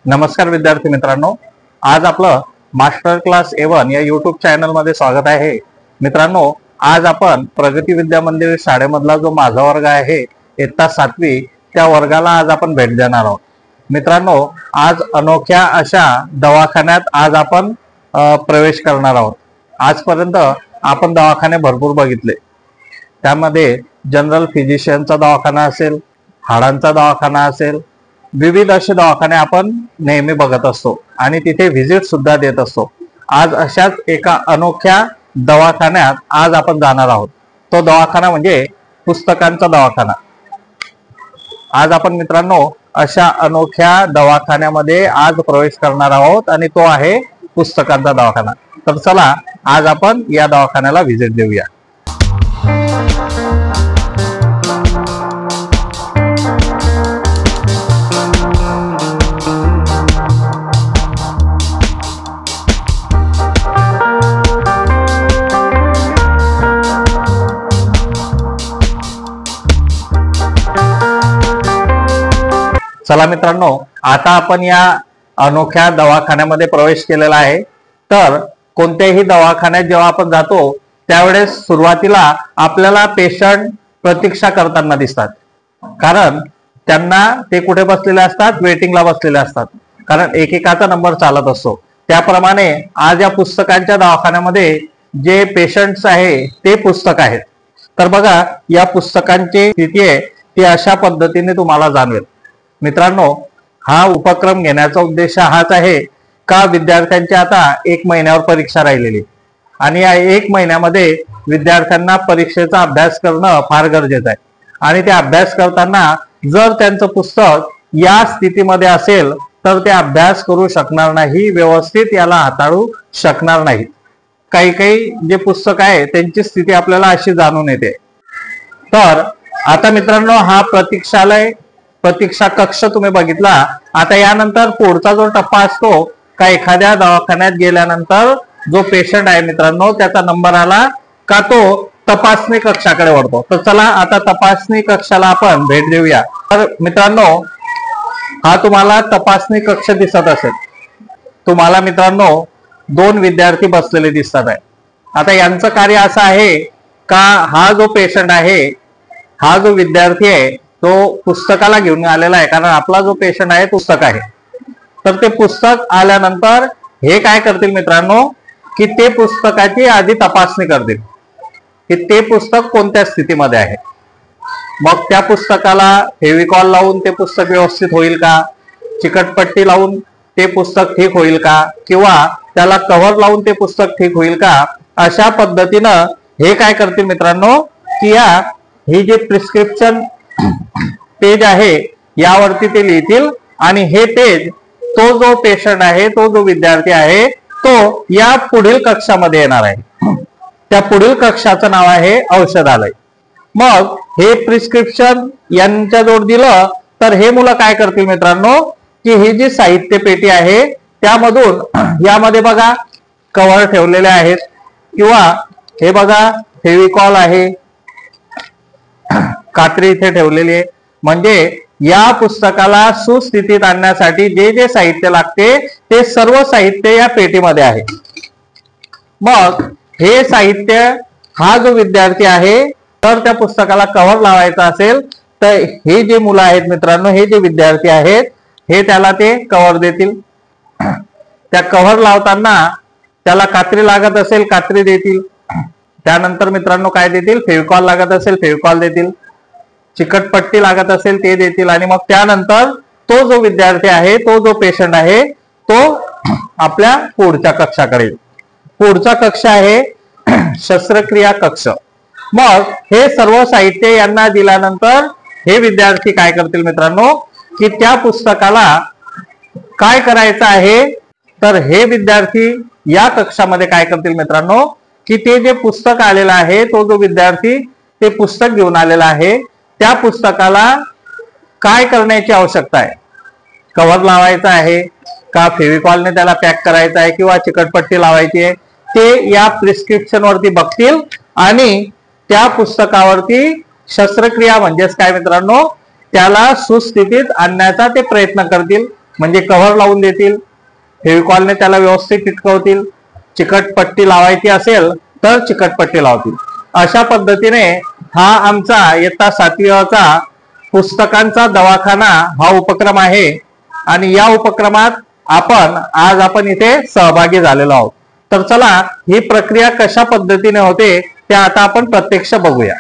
नमस्कार विद्यार्थी मित्रांनो, आज आपलं मास्टर क्लास A1 या यूट्यूब चॅनल मध्ये स्वागत आहे। मित्रांनो, आज आपण प्रगती विद्या मंदिर शाळेमधला जो माझा वर्ग आहे इयत्ता 7वी त्या वर्गाला आज आपण भेट देणार आहोत। मित्रांनो, आज अनोख्या अशा दवाखान्यात आज आपण प्रवेश करणार आहोत। आजपर्यंत आपण दवाखाने भरपूर बघितले, त्यामध्ये जनरल फिजिशियनचा दवाखाना असेल, हाडांचा दवाखाना असेल, विविध असे दवाखाने आपण नेहमी बघत असतो आणि तिथे व्हिजिट सुद्धा देत असतो। आज अशाच एका अनोख्या दवाखान्यात आज आपण जाणार आहोत। तो दवाखाना म्हणजे पुस्तकांचा दवाखाना। आज आपण मित्रांनो अशा अनोख्या दवाखान्यामध्ये आज प्रवेश करणार आहोत आणि तो आहे पुस्तकांचा दवाखाना। तर चला आज आपण या दवाखान्याला व्हिजिट देऊया। चला मित्रांनो, आता आपण या अनोख्या दवाखान्यामध्ये प्रवेश केलेला आहे। तर कोणत्याही दवाखान्यात जेव्हा आपण जातो त्यावेळेस सुरुवातीला आपल्याला पेशंट प्रतीक्षा करताना दिसतात, कारण त्यांना ते कुठे बसलेले असतात, वेटिंगला बसलेले असतात, कारण एकेकाचा नंबर चालत असतो। त्याप्रमाणे आज या पुस्तकांच्या दवाखान्यामध्ये जे पेशंट्स आहे ते पुस्तक आहेत। तर बघा, या पुस्तकांची स्थिती आहे ती अशा पद्धतीने तुम्हाला जाणवेल। मित्रांनो, हा उपक्रम घेण्याचा उद्देश हाच आहे का विद्यार्थ्यांची आता 1 महिन्यावर परीक्षा राहिलेली आणि या 1 महिन्यामध्ये विद्यार्थ्यांना परीक्षेचा अभ्यास करणं फार गरजेचं आहे आणि ते अभ्यास करताना जर त्यांचं पुस्तक या स्थितीमध्ये असेल तर ते अभ्यास करू शकणार नाही, व्यवस्थित याला हाताळू शकणार नाहीत। काही जे पुस्तक आहे त्यांची स्थिती आपल्याला अशी जाणून येते। तर आता मित्रांनो, हा प्रतीक्षा कक्ष तुम्ही बघितला। आता यानंतर पुढचा जो टप्पा असतो का एखाद्या दवाखान्यात गेल्यानंतर जो पेशंट आहे मित्रांनो त्याचा नंबर आला का तो तपासणी कक्षाकडे वळतो। तर चला आता तपासणी कक्षाला आपण भेट देऊया। तर मित्रांनो, हा तुम्हाला तपासणी कक्ष दिसत असेल। तुम्हाला मित्रांनो 2 विद्यार्थी बसलेले दिसतात आहे। आता यांचं कार्य असं आहे का हा जो पेशंट आहे, हा जो विद्यार्थी आहे तो पुस्तकाला घेऊन आलेला आहे, कारण आपला जो पेशंट आहे पुस्तक आहे। तर ते पुस्तक आल्यानंतर हे काय करतील मित्रांनो की ते पुस्तकाची आधी तपासणी करतील की ते पुस्तक कोणत्या स्थितीमध्ये आहे। मग त्या पुस्तकाला फेविकॉल लावून ते पुस्तक व्यवस्थित होईल का, चिकटपट्टी लावून ते पुस्तक ठीक होईल का, किंवा त्याला कव्हर लावून ते पुस्तक ठीक होईल का, अशा पद्धतीनं हे काय करतील मित्रांनो की ही जे प्रिस्क्रिप्शन पेज आहे यावरती ते लिहितील आणि हे पेज तो जो पेशंट आहे, तो जो विद्यार्थी आहे तो या पुढील कक्षामध्ये येणार आहे। त्या पुढील कक्षाचं नाव आहे औषधालय। मग हे प्रिस्क्रिप्शन यांच्याजवळ दिलं तर हे मुलं काय करतील मित्रांनो की ही जी साहित्य पेटी आहे त्यामधून यामध्ये बघा कव्हर ठेवलेले आहेत, किंवा हे बघा फेविकॉल आहे, कात्री इथे ठेवलेली आहे। म्हणजे या पुस्तकाला सुस्थितीत आणण्यासाठी जे जे साहित्य लागते ते सर्व साहित्य या पेटीमध्ये आहे। मग हे साहित्य हा जो विद्यार्थी आहे तर त्या पुस्तकाला कव्हर लावायचा असेल तर हे जे मुलं आहेत मित्रांनो, हे जे विद्यार्थी आहेत हे त्याला ते कव्हर देतील। त्या कव्हर लावताना त्याला कात्री लागत असेल कात्री देतील, त्यानंतर मित्रांनो काय देतील, फेविकॉल लागत असेल फेविकॉल देतील, चिकटपट्टी लागत असेल ते देतील, आणि मग त्यानंतर तो जो विद्यार्थी आहे, तो जो पेशंट आहे तो आपल्या पुढच्या कक्षाकडे। पुढचा कक्ष आहे शस्त्रक्रिया कक्ष। मग हे सर्व साहित्य यांना दिल्यानंतर हे विद्यार्थी काय करतील मित्रांनो की त्या पुस्तकाला काय करायचं आहे, तर हे विद्यार्थी या कक्षामध्ये काय करतील मित्रांनो की ते जे पुस्तक आलेलं आहे, तो जो विद्यार्थी ते पुस्तक घेऊन आलेला आहे त्या पुस्तकाला काय करण्याची आवश्यकता आहे, कव्हर लावायचा आहे का, फेविकॉलने त्याला पॅक करायचं आहे किंवा चिकटपट्टी लावायची आहे, ते या प्रिस्क्रिप्शन वरती बघतील आणि त्या पुस्तकावरती शस्त्रक्रिया म्हणजेच काय मित्रांनो त्याला सुस्थितीत आणण्याचा ते प्रयत्न करतील। म्हणजे कव्हर लावून देतील, फेविकॉलने त्याला व्यवस्थित चिटकवतील, चिकटपट्टी लावायची असेल तर चिकटपट्टी लावतील. अशा पद्धतीने हा आमचा इयत्ता 7वीचा पुस्तकांचा दवाखाना हा उपक्रम आहे. आणि या उपक्रमात आज आपण इथे सहभागी झालेलो आहोत. तर चला ही प्रक्रिया कशा पद्धतीने होते ते आता आपण प्रत्यक्ष बघूया.